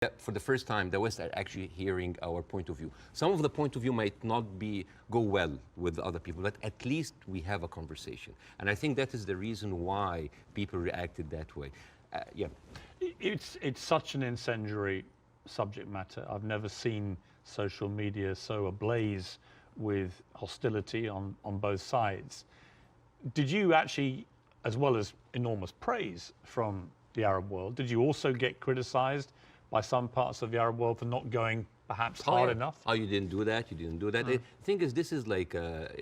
For the first time, the West are actually hearing our point of view. Some of the point of view might not go well with other people, but at least we have a conversation. And I think that is the reason why people reacted that way. Yeah. It's such an incendiary subject matter. I've never seen social media so ablaze with hostility on both sides. Did you actually, as well as enormous praise from the Arab world, did you also get criticized by some parts of the Arab world for not going perhaps hard enough? Oh, you didn't do that, you didn't do that. The thing is, this is like,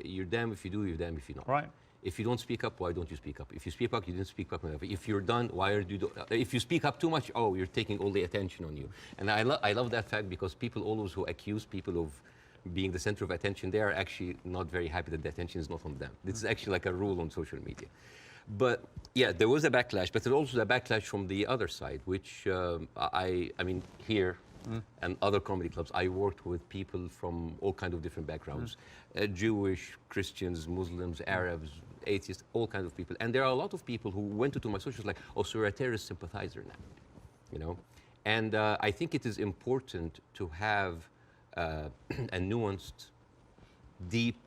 you're damned if you do, you're damned if you don't. Right. If you don't speak up, why don't you speak up? If you speak up, you didn't speak up enough. If you're done, why are you if you speak up too much, oh, you're taking all the attention on you. And I love that fact, because people always who accuse people of being the center of attention, they are actually not very happy that the attention is not on them. This is actually like a rule on social media. But yeah, there was a backlash, but there was also a backlash from the other side, which I mean, here and other comedy clubs, I worked with people from all kinds of different backgrounds, Jewish, Christians, Muslims, Arabs, atheists, all kinds of people. And there are a lot of people who went to my socials like, oh, so you're a terrorist sympathizer now, you know? And I think it is important to have a nuanced, deep,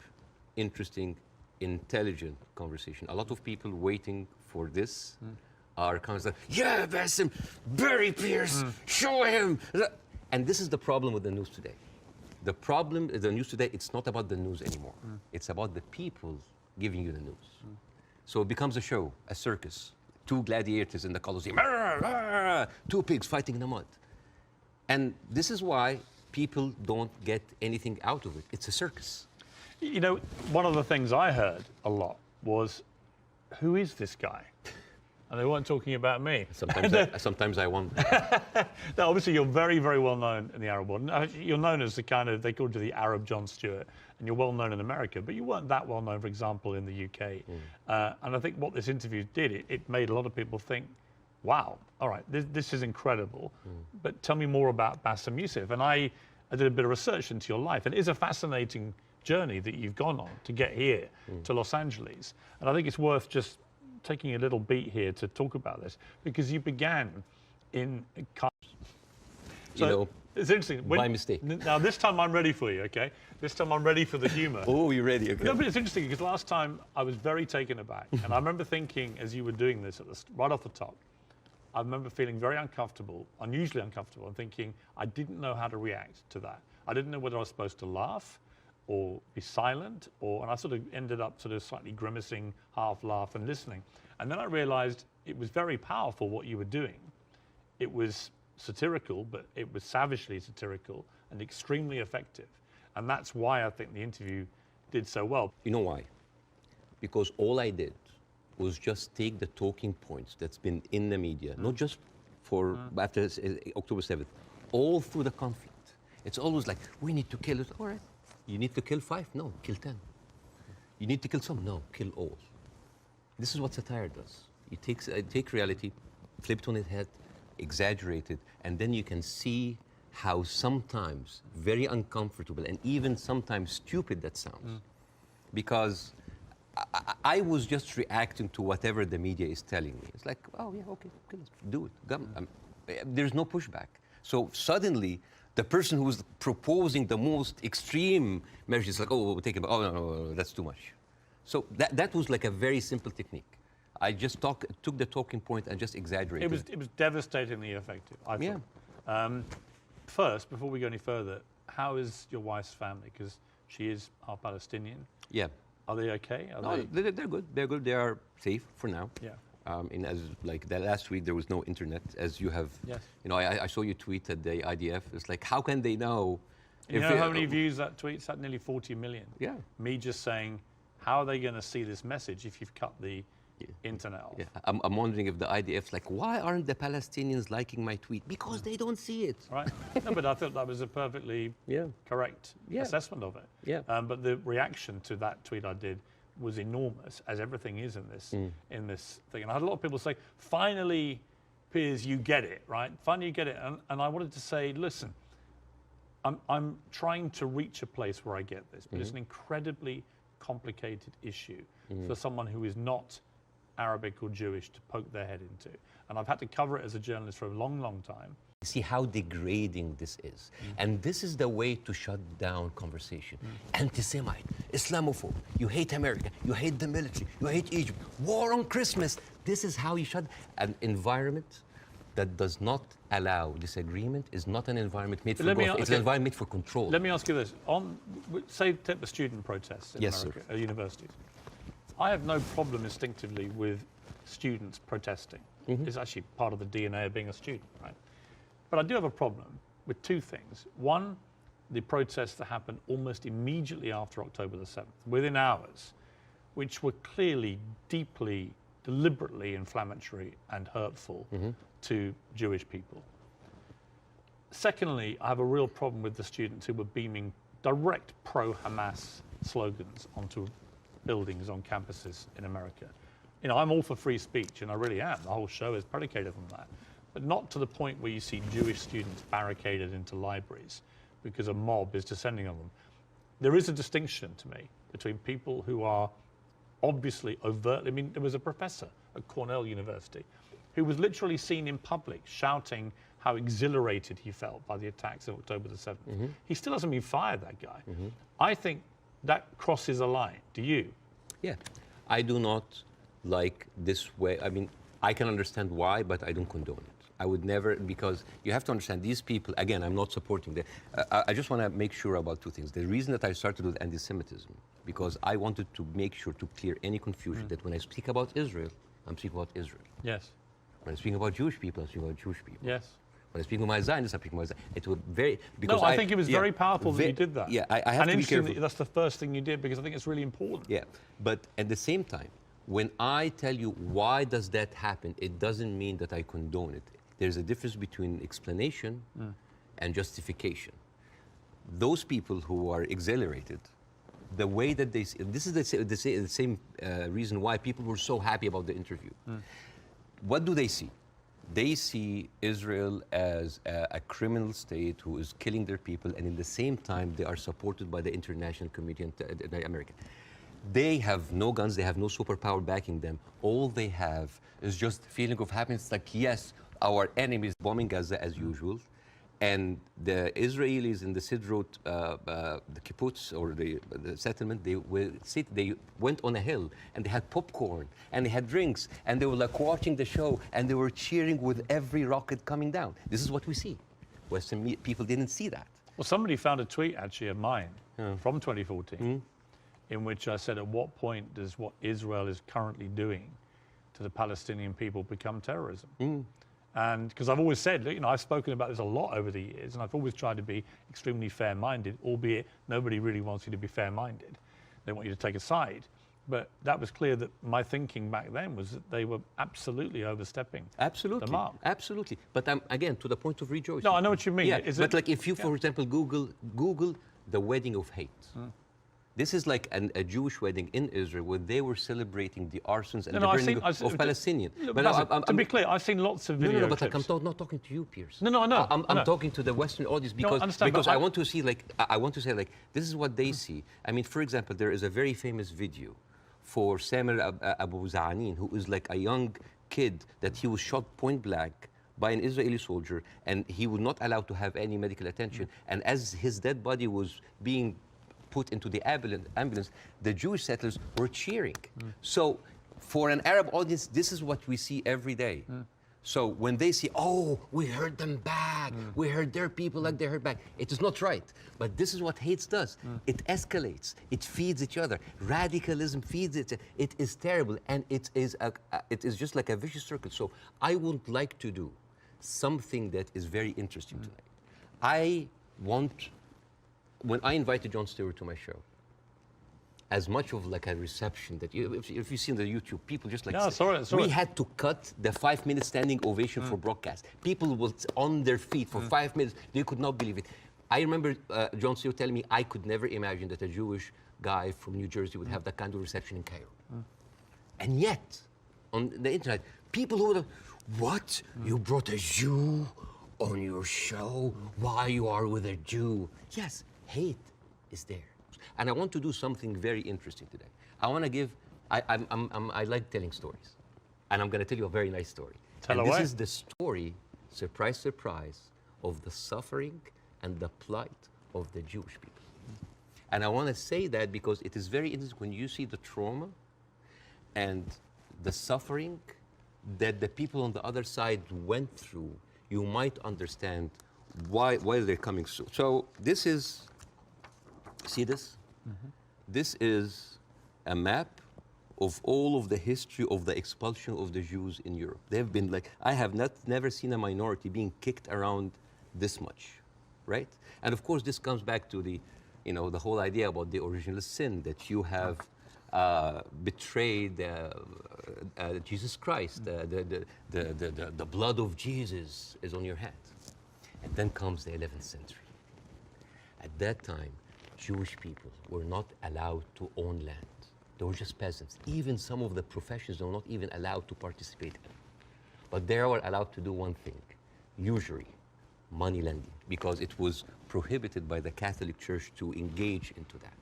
interesting, intelligent conversation. A lot of people waiting for this are kind of like, yeah, Bاسم, bury Bírs, show him. And this is the problem with the news today. The problem is the news today, it's not about the news anymore. It's about the people giving you the news. So it becomes a show, a circus. Two gladiators in the Colosseum, two pigs fighting in the mud. And this is why people don't get anything out of it. It's a circus. You know, one of the things I heard a lot was, who is this guy? And they weren't talking about me. Sometimes I wonder. Now, obviously, you're very, very well known in the Arab world. You're known as the kind of, they called you the Arab Jon Stewart, and you're well known in America, but you weren't that well known, for example, in the UK. And I think what this interview did, it made a lot of people think, wow, all right, this is incredible, but tell me more about Bاسm Youssef. And I did a bit of research into your life, and it is a fascinating journey that you've gone on to get here to Los Angeles. And I think it's worth just taking a little beat here to talk about this, because you began in... So, you know, it's interesting. By mistake. Now, this time I'm ready for you, okay? This time I'm ready for the humor. Oh, you're ready, okay. No, but it's interesting, because last time I was very taken aback. And I remember thinking, as you were doing this right off the top, I remember feeling very uncomfortable, unusually uncomfortable, and thinking I didn't know how to react to that. I didn't know whether I was supposed to laugh or be silent, and I sort of ended up sort of slightly grimacing, half laugh and listening. And then I realized it was very powerful what you were doing. It was satirical, but it was savagely satirical and extremely effective. And that's why I think the interview did so well. You know why? Because all I did was just take the talking points that's been in the media, not just for after October 7th, all through the conflict. It's always like, we need to kill it. All right. You need to kill 5? No, kill 10. You need to kill some? No, kill all. This is what satire does. You take reality, flip it on its head, exaggerate it, and then you can see how sometimes very uncomfortable and even sometimes stupid that sounds. Because I was just reacting to whatever the media is telling me. It's like, oh yeah, okay, do it. There's no pushback. So suddenly, the person who's proposing the most extreme measures is like, oh, we'll take it, oh, no, that's too much. So that was like a very simple technique. I just took the talking point and just exaggerated it. It was devastatingly effective, I thought. Yeah. First, before we go any further, how is your wife's family? Because she is half Palestinian. Yeah. Are they okay? They're good. They're good. They are safe for now. Yeah. And as like the last week, there was no internet, as you have. Yes. You know, I saw you tweet at the IDF. It's like, how can they know? You know how many views that tweet's had? Nearly 40 million. Yeah. Me just saying, how are they going to see this message if you've cut the internet off? Yeah. I'm wondering if the IDF's like, why aren't the Palestinians liking my tweet? Because they don't see it. Right. No, but I thought that was a perfectly correct assessment of it. Yeah. But the reaction to that tweet I did was enormous, as everything is in this thing. And I had a lot of people say, finally, Piers, you get it, right? Finally, you get it. And I wanted to say, listen, I'm trying to reach a place where I get this, but it's an incredibly complicated issue for someone who is not Arabic or Jewish to poke their head into. And I've had to cover it as a journalist for a long, long time. See how degrading this is. And this is the way to shut down conversation. Anti-Semite, Islamophobe, you hate America, you hate the military, you hate Egypt, war on Christmas. This is how you shut an environment that does not allow disagreement is not an environment made for growth. It's an environment made for control. Let me ask you this. Say, take the student protests in America, at universities. I have no problem instinctively with students protesting. It's actually part of the DNA of being a student, right? But I do have a problem with two things. One, the protests that happened almost immediately after October the 7th, within hours, which were clearly, deeply, deliberately inflammatory and hurtful to Jewish people. Secondly, I have a real problem with the students who were beaming direct pro-Hamas slogans onto buildings on campuses in America. You know, I'm all for free speech, and I really am. The whole show is predicated on that. But not to the point where you see Jewish students barricaded into libraries because a mob is descending on them. There is a distinction to me between people who are obviously overtly, I mean, there was a professor at Cornell University who was literally seen in public shouting how exhilarated he felt by the attacks of October the 7th. He still hasn't been fired, that guy. I think that crosses a line. Do you? Yeah, I do not like this way. I mean, I can understand why, but I don't condone it. I would never, because you have to understand these people, again, I'm not supporting them. I just want to make sure about two things. The reason that I started with anti-Semitism, because I wanted to make sure to clear any confusion that when I speak about Israel, I'm speaking about Israel. Yes. When I'm speaking about Jewish people, I'm speaking about Jewish people. Yes. When I speak about Zionists, I'm speaking about Zionists. It was very, because I think it was very powerful that you did that. Yeah, I have to be careful. That's the first thing you did, because I think it's really important. Yeah, but at the same time, when I tell you why does that happen, it doesn't mean that I condone it. There's a difference between explanation and justification. Those people who are exhilarated, the way that they see, this is the same reason why people were so happy about the interview. What do they see? They see Israel as a criminal state who is killing their people, and in the same time, they are supported by the international community in America. They have no guns, they have no superpower backing them. All they have is just feeling of happiness, like, yes, our enemy is bombing Gaza as usual, and the Israelis in the Sderot, the kibbutz or the settlement, they went on a hill and they had popcorn and they had drinks and they were like watching the show and they were cheering with every rocket coming down. This is what we see. Western people didn't see that. Well, somebody found a tweet actually of mine from 2014 in which I said, at what point does what Israel is currently doing to the Palestinian people become terrorism? And because I've always said, you know, I've spoken about this a lot over the years, and I've always tried to be extremely fair-minded, albeit nobody really wants you to be fair-minded. They want you to take a side. But that was clear that my thinking back then was that they were absolutely overstepping the mark. Absolutely. But again, to the point of rejoicing. No, I know what you mean. Yeah, but like if you, for example, Google the wedding of hate. This is like a Jewish wedding in Israel where they were celebrating the arsons and the burning of Palestinians. But to be clear, I've seen lots of videos. No, but like, I'm not talking to you, Piers. No, I know. I'm talking to the Western audience because I want to see, like, I want to say, like, this is what they see. I mean, for example, there is a very famous video for Samer Abu Za'anin, who is like a young kid that he was shot point blank by an Israeli soldier, and he was not allowed to have any medical attention. And as his dead body was being put into the ambulance, the Jewish settlers were cheering. So for an Arab audience, this is what we see every day. So when they see, oh, we heard them back, we heard their people like they heard back, it is not right. But this is what hate does. It escalates, it feeds each other. Radicalism feeds it. It is terrible, and it is just like a vicious circle. So I would like to do something that is very interesting tonight. I want, when I invited Jon Stewart to my show, as much of like a reception that if you see on the YouTube, people just like, we had to cut the 5-minute standing ovation for broadcast. People were on their feet for 5 minutes. They could not believe it. I remember Jon Stewart telling me I could never imagine that a Jewish guy from New Jersey would have that kind of reception in Cairo. And yet, on the internet, people who were, what? You brought a Jew on your show? Why you are with a Jew? Yes, hate is there. And I want to do something very interesting today. I want to give, I like telling stories. And I'm going to tell you a very nice story. Tell away. This is the story, surprise, surprise, of the suffering and the plight of the Jewish people. And I want to say that because it is very interesting when you see the trauma and the suffering that the people on the other side went through, you might understand why they're coming. So this is, see this? This is a map of all of the history of the expulsion of the Jews in Europe. They've been like, I have never seen a minority being kicked around this much, right? And of course, this comes back to the, the whole idea about the original sin, that you have betrayed Jesus Christ. The blood of Jesus is on your hand. And then comes the 11th century. At that time, Jewish people were not allowed to own land. They were just peasants. Even some of the professions they were not even allowed to participate in. But they were allowed to do one thing, usury, money lending, because it was prohibited by the Catholic Church to engage into that.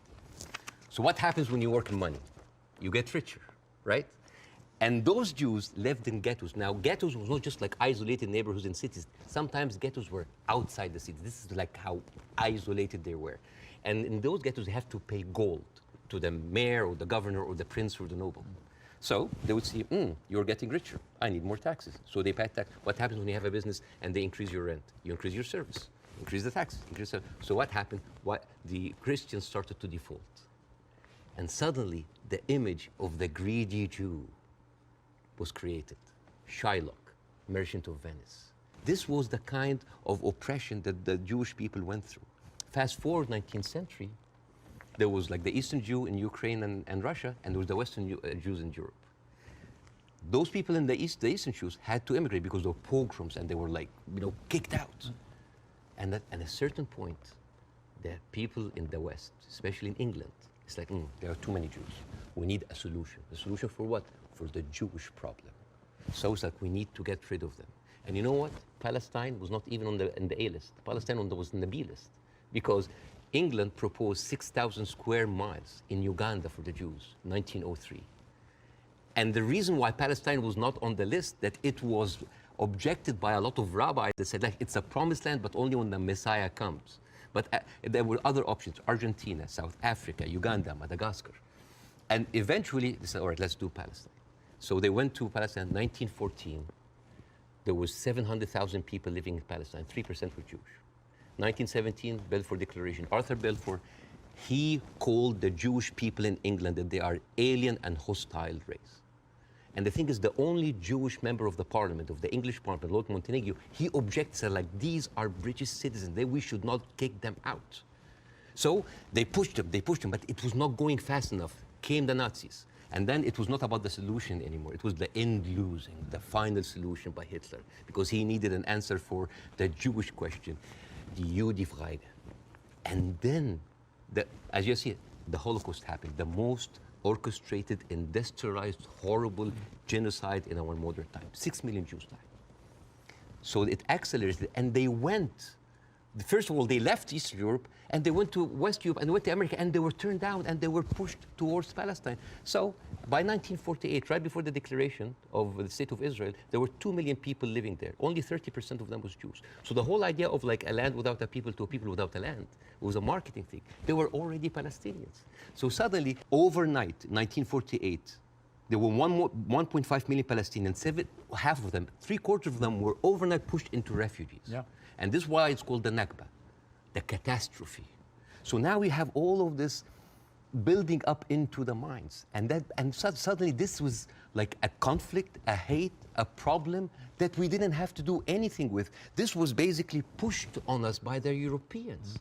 So what happens when you work in money? You get richer, right? And those Jews lived in ghettos. Now, ghettos was not just like isolated neighborhoods in cities. Sometimes ghettos were outside the cities. This is like how isolated they were. And in those ghettos, they have to pay gold to the mayor or the governor or the prince or the noble. So they would see, you're getting richer. I need more taxes. So they pay tax. What happens when you have a business and they increase your rent? You increase your service, increase the taxes. So what happened? The Christians started to default. And suddenly, the image of the greedy Jew was created. Shylock, merchant of Venice. This was the kind of oppression that the Jewish people went through. Fast forward 19th century, there was like the Eastern Jew in Ukraine and Russia, and there was the Western Jews in Europe. Those people in the Eastern Jews had to immigrate because there were pogroms and they were like, kicked out. And at a certain point, the people in the West, especially in England, it's like, there are too many Jews. We need a solution. A solution for what? For the Jewish problem. So it's like we need to get rid of them. And you know what? Palestine was not even in the A list. Palestine was in the B list because England proposed 6,000 square miles in Uganda for the Jews, 1903. And the reason why Palestine was not on the list, that it was objected by a lot of rabbis that said, like, it's a promised land, but only when the Messiah comes. But there were other options, Argentina, South Africa, Uganda, Madagascar. And eventually, they said, all right, let's do Palestine. So they went to Palestine in 1914. There was 700,000 people living in Palestine, 3% were Jewish. 1917, Balfour Declaration. Arthur Balfour, he called the Jewish people in England that they are alien and hostile race. And the thing is, the only Jewish member of the parliament, of the English parliament, Lord Montenegro, he objects, like, these are British citizens, we should not kick them out. So they pushed them, but it was not going fast enough. Came the Nazis. And then it was not about the solution anymore. It was the end losing, the final solution by Hitler, because he needed an answer for the Jewish question, die Judifrage. And then, as you see, the Holocaust happened, the most orchestrated, industrialized, horrible genocide in our modern time. 6 million Jews died. So it accelerated, and they went. First of all, they left Eastern Europe, and they went to West Europe, and they went to America, and they were turned down, and they were pushed towards Palestine. So by 1948, right before the declaration of the State of Israel, there were 2 million people living there. Only 30% of them was Jews. So the whole idea of like a land without a people to a people without a land was a marketing thing. They were already Palestinians. So suddenly, overnight, 1948, there were 1.5 million Palestinians. Half of them, 3/4 of them were overnight pushed into refugees. Yeah. And this is why it's called the Nakba, the catastrophe. So now we have all of this building up into the minds. And suddenly this was like a conflict, a hate, a problem that we didn't have to do anything with. This was basically pushed on us by the Europeans.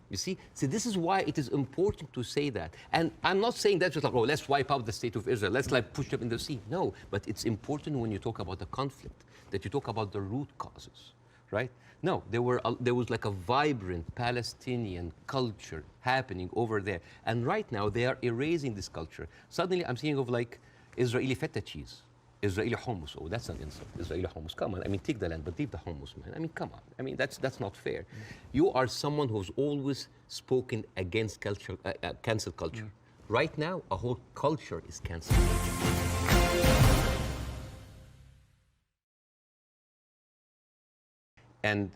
You see? So this is why it is important to say that. And I'm not saying that just like, let's wipe out the State of Israel, let's like push them in the sea. No, but it's important when you talk about the conflict, that you talk about the root causes, right? No, there was like a vibrant Palestinian culture happening over there. And right now they are erasing this culture. Suddenly I'm thinking of like Israeli feta cheese, Israeli hummus. Oh, that's an insult. Israeli hummus. Come on. I mean, take the land, but leave the hummus, man. I mean, come on. I mean, that's not fair. You are someone who's always spoken against culture, cancel culture. Right now, a whole culture is canceled. And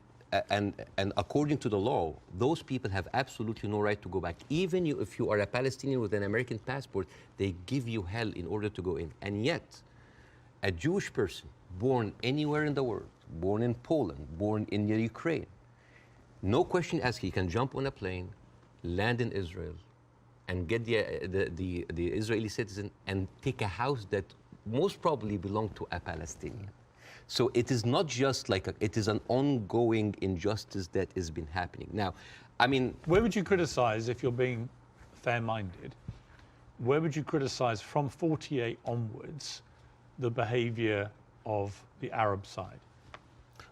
and according to the law, those people have absolutely no right to go back. Even if you are a Palestinian with an American passport, they give you hell in order to go in. And yet, a Jewish person born anywhere in the world, born in Poland, born in Ukraine, no question asked, he can jump on a plane, land in Israel, and get the Israeli citizen and take a house that most probably belonged to a Palestinian. So it is not just like, it is an ongoing injustice that has been happening. Now, I mean... Where would you criticize, if you're being fair-minded, where would you criticize from 48 onwards the behavior of the Arab side?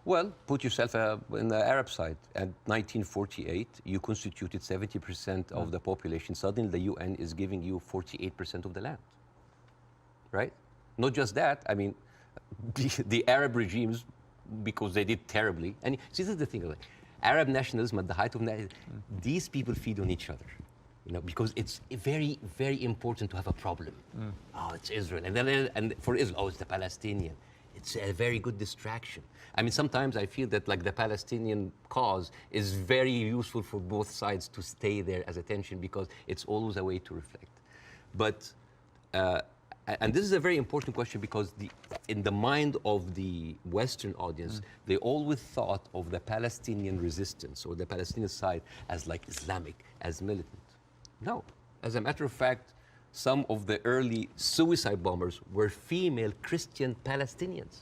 Well, put yourself in the Arab side. At 1948, you constituted 70% of the population. Suddenly, the UN is giving you 48% of the land, right? Not just that, I mean, the Arab regimes, because they did terribly, and see, this is the thing, like, Arab nationalism at the height of these people feed on each other, you know, because it's very, very important to have a problem. Oh, it's Israel, and then and for Israel, oh, it's the Palestinian. It's a very good distraction. I mean, sometimes I feel that like the Palestinian cause is very useful for both sides to stay there as attention because it's always a way to reflect. But and this is a very important question because in the mind of the Western audience, they always thought of the Palestinian resistance or the Palestinian side as like Islamic, as militant. No, as a matter of fact, some of the early suicide bombers were female Christian Palestinians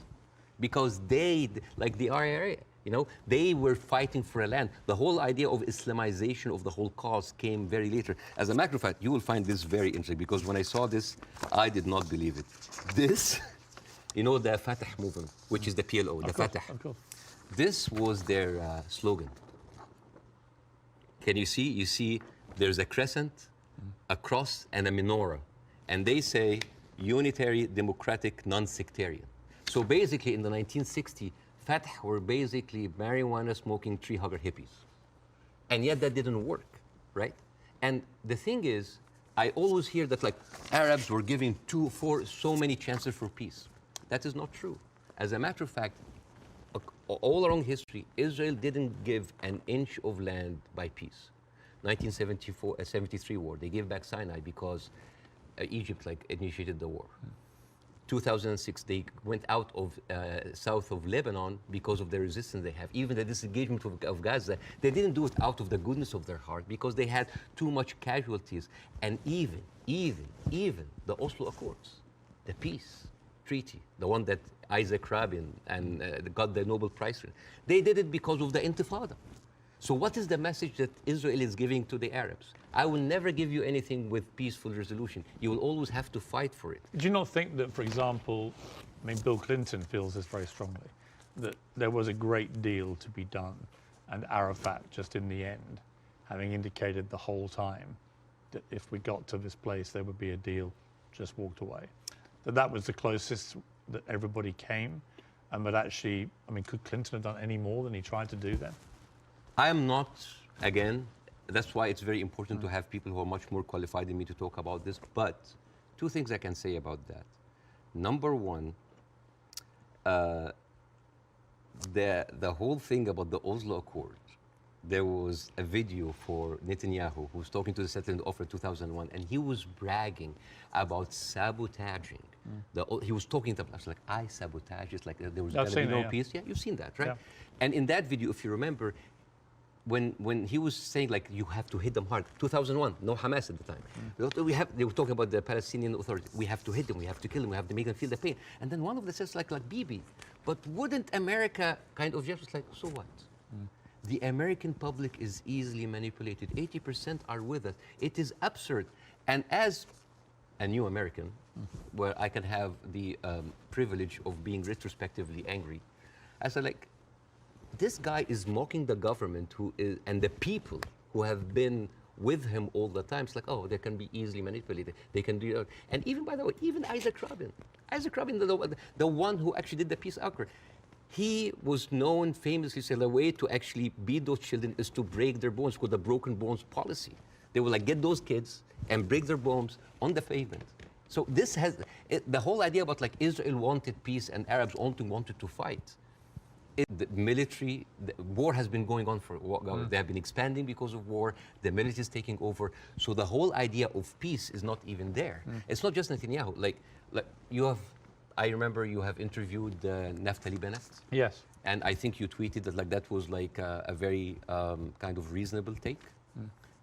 because they, like the RIA, you know, they were fighting for a land. The whole idea of Islamization of the whole cause came very later. As a matter of fact, you will find this very interesting because when I saw this, I did not believe it. This, you know, the Fatah movement, which is the PLO, the Fatah. This was their slogan. Can you see? You see there's a crescent, a cross, and a menorah. And they say unitary, democratic, non-sectarian. So basically in the 1960s, Fatah were basically marijuana-smoking, tree-hugger hippies. And yet that didn't work, right? And the thing is, I always hear that like Arabs were giving so many chances for peace. That is not true. As a matter of fact, all along history, Israel didn't give an inch of land by peace. 1973 war, they gave back Sinai because Egypt like initiated the war. 2006, they went out of south of Lebanon because of the resistance they have. Even the disengagement of Gaza, they didn't do it out of the goodness of their heart because they had too much casualties. And even the Oslo Accords, the peace treaty, the one that Isaac Rabin and got the Nobel Prize for, they did it because of the Intifada. So what is the message that Israel is giving to the Arabs? I will never give you anything with peaceful resolution. You will always have to fight for it. Do you not think that, for example, I mean, Bill Clinton feels this very strongly, that there was a great deal to be done, and Arafat, just in the end, having indicated the whole time that if we got to this place, there would be a deal, just walked away. That was the closest that everybody came, and that actually, I mean, could Clinton have done any more than he tried to do then? I am not, again, that's why it's very important to have people who are much more qualified than me to talk about this. But two things I can say about that. Number one, the whole thing about the Oslo Accord, there was a video for Netanyahu who was talking to the settlement offer in 2001, and he was bragging about sabotaging. He was talking to us like, I sabotage, it's like there was going to be no peace. Yeah, you've seen that, right? Yeah. And in that video, if you remember, when he was saying like you have to hit them hard, 2001, no Hamas at the time. They were talking about the Palestinian Authority. We have to hit them, we have to kill them, we have to make them feel the pain. And then one of them says like Bibi, but wouldn't America kind of just like, so what? The American public is easily manipulated. 80% are with us. It is absurd. And as a new American, where I can have the privilege of being retrospectively angry, I said like, this guy is mocking the government and the people who have been with him all the time. It's like, oh, they can be easily manipulated. They can do it. And even, by the way, even Isaac Rabin, the one who actually did the peace accord, he was known famously, said the way to actually beat those children is to break their bones, called the broken bones policy. They will like get those kids and break their bones on the pavement. So this has, the whole idea about like Israel wanted peace and Arabs only wanted to fight. The military, the war has been going on for, they have been expanding because of war, the military is taking over. So the whole idea of peace is not even there. It's not just Netanyahu. Like you have, I remember you have interviewed Naftali Bennett. Yes. And I think you tweeted that like that was like a very kind of reasonable take.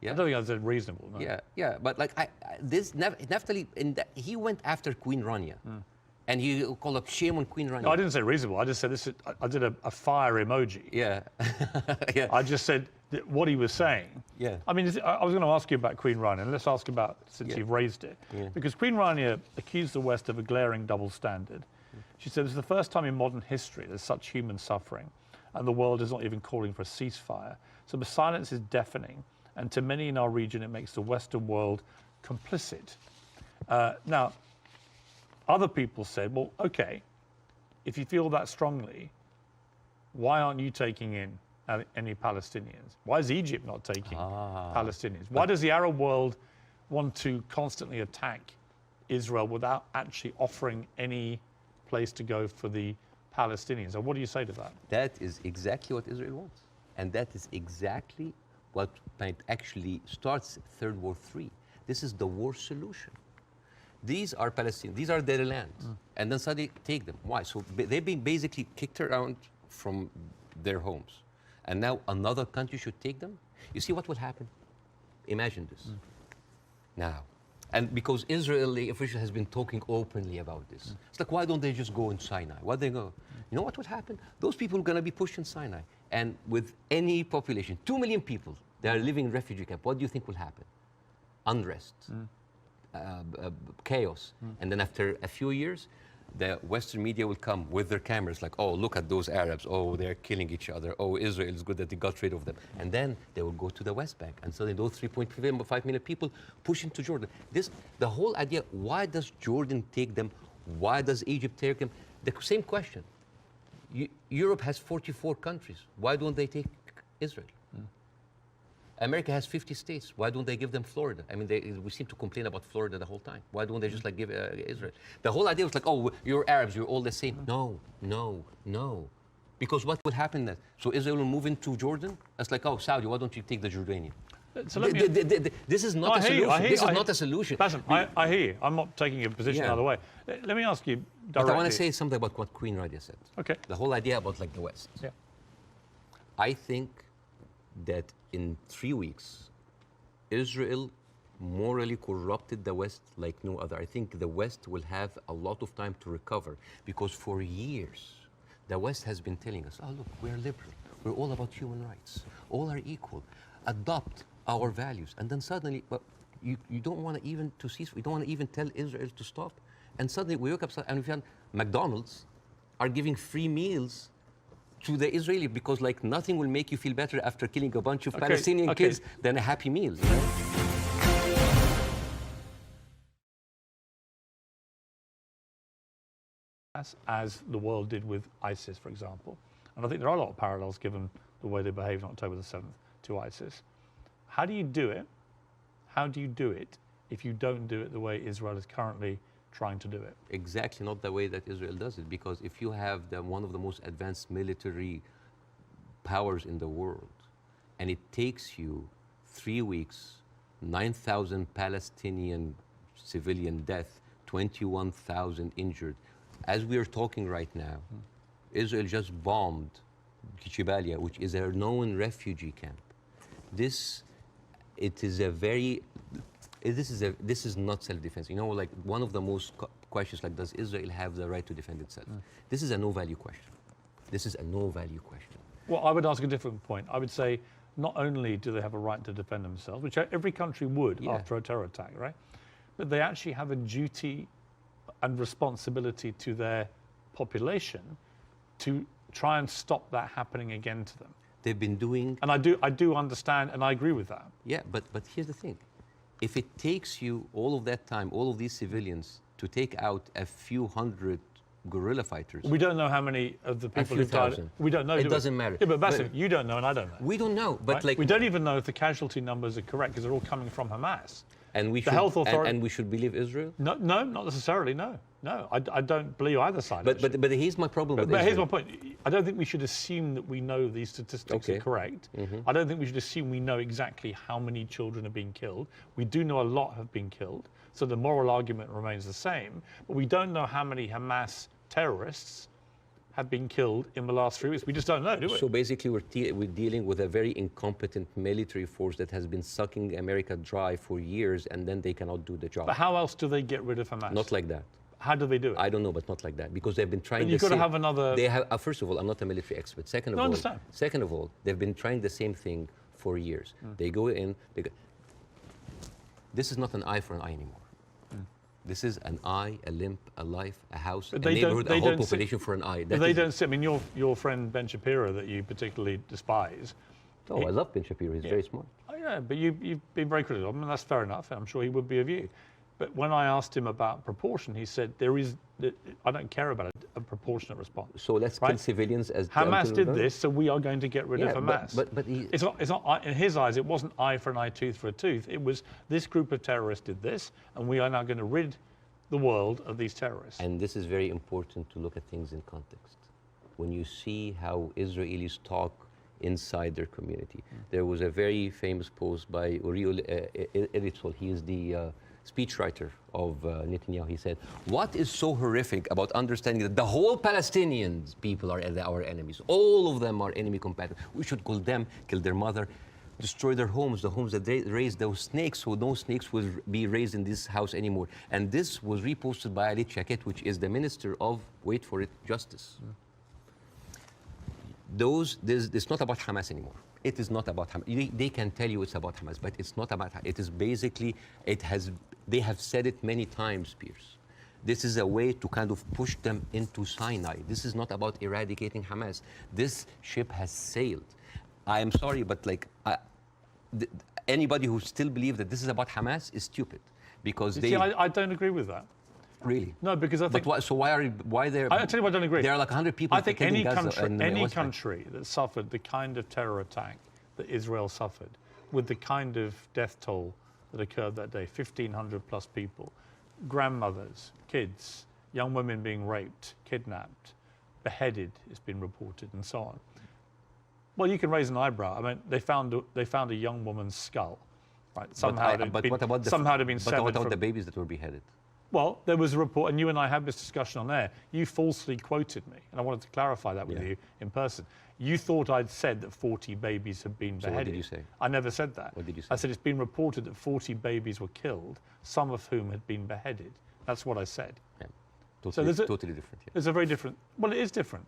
Yeah. I don't think I said reasonable. No. Yeah. But like Naftali, he went after Queen Rania. And he called up shame on Queen Rania. No, I didn't say reasonable. I just said this. I did a fire emoji. Yeah. Yeah. I just said that what he was saying. Yeah. I mean, I was going to ask you about Queen Rania, and let's ask about, since you've raised it. Yeah. Because Queen Rania accused the West of a glaring double standard. She said, "This is the first time in modern history there's such human suffering, and the world is not even calling for a ceasefire. So the silence is deafening, and to many in our region, it makes the Western world complicit." Now, other people said, well, okay, if you feel that strongly, why aren't you taking in any Palestinians? Why is Egypt not taking Palestinians? Why does the Arab world want to constantly attack Israel without actually offering any place to go for the Palestinians? And what do you say to that? That is exactly what Israel wants. And that is exactly what actually starts Third War III. This is the war solution. These are Palestinians. These are their lands. And then suddenly take them. Why? So they've been basically kicked around from their homes. And now another country should take them? You see what will happen? Imagine this. Now, and because Israeli official has been talking openly about this. It's like, why don't they just go in Sinai? Why they go? You know what will happen? Those people are going to be pushed in Sinai. And with any population, 2 million people, they are living in refugee camp. What do you think will happen? Unrest. Chaos. And then after a few years, the Western media will come with their cameras like, oh, look at those Arabs. Oh, they're killing each other. Oh, Israel is good that they got rid of them. And then they will go to the West Bank. And so those 3.5 million people push into Jordan. The whole idea, why does Jordan take them? Why does Egypt take them? The same question. Europe has 44 countries. Why don't they take Israel? America has 50 states. Why don't they give them Florida? I mean, we seem to complain about Florida the whole time. Why don't they just like give Israel? The whole idea was like, oh, you're Arabs, you're all the same. No. Because what will happen then? So Israel will move into Jordan? It's like, oh, Saudi, why don't you take the Jordanian? So this is not a solution. This is not a solution. Bاسم, I hear you. I'm not taking a position either way. Let me ask you directly. But I want to say something about what Queen Radia said. Okay. The whole idea about like the West. Yeah. I think that in 3 weeks, Israel morally corrupted the West like no other. I think the West will have a lot of time to recover because for years, the West has been telling us, oh, look, we're liberal. We're all about human rights. All are equal. Adopt our values. And then suddenly, well, you don't want to even to cease. We don't want to even tell Israel to stop. And suddenly we woke up and we found McDonald's are giving free meals to the Israeli because like nothing will make you feel better after killing a bunch of Palestinian kids than a happy meal. You know? As the world did with ISIS, for example. And I think there are a lot of parallels given the way they behaved on October the 7th to ISIS. How do you do it? How do you do it if you don't do it the way Israel is currently trying to do it? Exactly not the way that Israel does it, because if you have one of the most advanced military powers in the world, and it takes you 3 weeks, 9,000 Palestinian civilian death, 21,000 injured. As we are talking right now, Israel just bombed Jabalia, which is a known refugee camp. This is not self-defense. You know, like one of the most questions, like, does Israel have the right to defend itself? This is a no-value question. This is a no-value question. Well, I would ask a different point. I would say not only do they have a right to defend themselves, which every country would after a terror attack, right? But they actually have a duty and responsibility to their population to try and stop that happening again to them. They've been doing... And I do understand, and I agree with that. Yeah, but here's the thing. If it takes you all of that time, all of these civilians, to take out a few hundred guerrilla fighters... We don't know how many of the people who died... We don't know. It doesn't matter. Yeah, but Bاسم, you don't know and I don't know. We don't know, but right? like... We don't even know if the casualty numbers are correct because they're all coming from Hamas. And we should, and we should believe Israel? No, not necessarily, no. No, I don't believe either side. But here's my problem with But here's Israel. my point. I don't think we should assume that we know these statistics are correct. I don't think we should assume we know exactly how many children are being killed. We do know a lot have been killed, so the moral argument remains the same. But we don't know how many Hamas terrorists have been killed in the last 3 weeks. We just don't know, do we? So basically, we're dealing with a very incompetent military force that has been sucking America dry for years, and then they cannot do the job. But how else do they get rid of Hamas? Not like that. How do they do it? I don't know, but not like that, because they've been trying. But you've got to have another. They have. First of all, I'm not a military expert. Second of all, understand. Second of all, they've been trying the same thing for years. They go in. This is not an eye for an eye anymore. This is an eye, a limb, a life, a house, a neighborhood, a whole population for an eye. They don't see. I mean, your friend Ben Shapiro, that you particularly despise. Oh, I love Ben Shapiro. He's very smart. Oh, yeah, but you've been very critical of him, and that's fair enough. I'm sure he would be of you. But when I asked him about proportion, he said I don't care about a proportionate response. So let's kill civilians as Hamas did this, so we are going to get rid of Hamas. But it's not in his eyes. It wasn't eye for an eye, tooth for a tooth. It was this group of terrorists did this, and we are now going to rid the world of these terrorists. And this is very important to look at things in context. When you see how Israelis talk inside their community, there was a very famous post by Uriel Elitzol. He is the speechwriter of Netanyahu. He said, "What is so horrific about understanding that the whole Palestinian people are our enemies? All of them are enemy combatants. We should kill them, kill their mother, destroy their homes, the homes that they raised those snakes, so no snakes will be raised in this house anymore." And this was reposted by Ali Chaket, which is the Minister of, wait for it, Justice. It's not about Hamas anymore. It is not about Hamas. They can tell you it's about Hamas, but it's not about. It is basically. They have said it many times, Beirs. This is a way to kind of push them into Sinai. This is not about eradicating Hamas. This ship has sailed. I am sorry, but anybody who still believes that this is about Hamas is stupid, because See, I don't agree with that. Really? No, because I think. But why they're? I tell you what I don't agree. There are like 100 people. I think any country Bank. that suffered the kind of terror attack that Israel suffered, with the kind of death toll that occurred that day, 1,500 plus people, grandmothers, kids, young women being raped, kidnapped, beheaded, it's been reported, and so on. Well, you can raise an eyebrow. I mean, they found a young woman's skull, right? Somehow what about the babies that were beheaded? Well, there was a report, and you and I had this discussion on air. You falsely quoted me, and I wanted to clarify that with you in person. You thought I'd said that 40 babies had been beheaded. So what did you say? I never said that. What did you say? I said it's been reported that 40 babies were killed, some of whom had been beheaded. That's what I said. Yeah. Totally different. Yeah. There's a very different. Well, it is different.